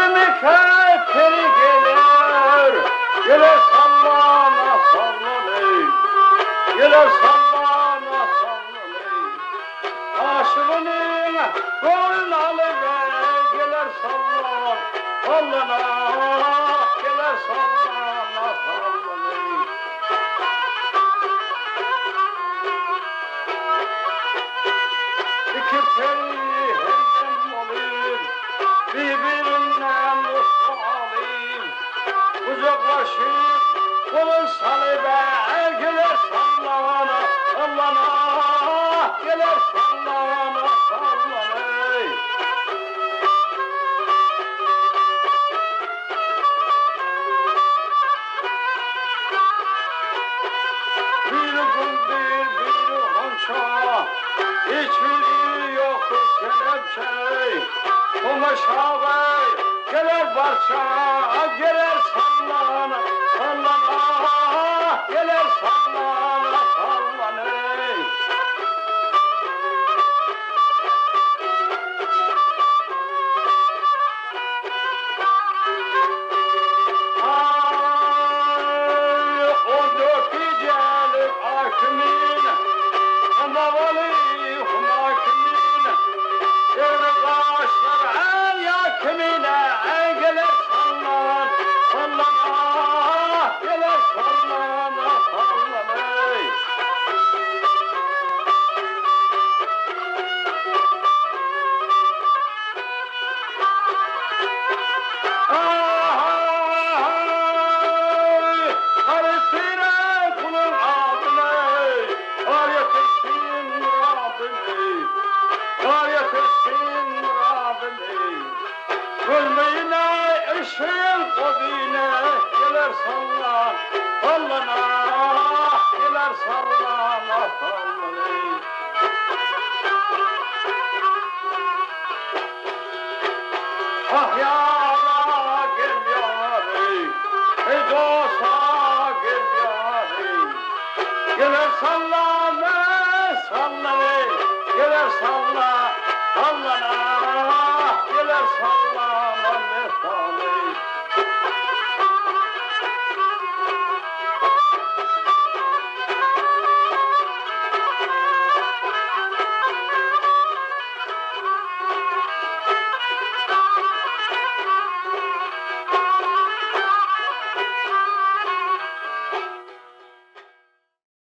kalbimi keperi gelir. Gelir sallana sallanay. Gelir sallana sallanay. Aşığının gönlünü alıver. Gelir sallana sallana. Gelir sallana sallanay. İki peri hemdem olur. Birbirinden musallim. Uzaklaşıp kolun salıver. Gelir sallana sallana. Gelir sallana sallanay. Bir gündür bir hança. Hiçbiri yoktur kelepçe. Kumaşa gelir parça. Gelir sallana sallana. Gelir sallana sallanay. Ay, 14 gecelik hakimin, havalı hakimin, yeri kaşlar el yakimine, gelir sallan, sallana, gelir sallana, sallanay. Gülmeyine ışığın kodine gelir sallan, sallana, gelir sallana, sallanay. Ah yara gel yari, ey dosta gel yari. Gelir sallana, sallanay, gelir salla, sallana.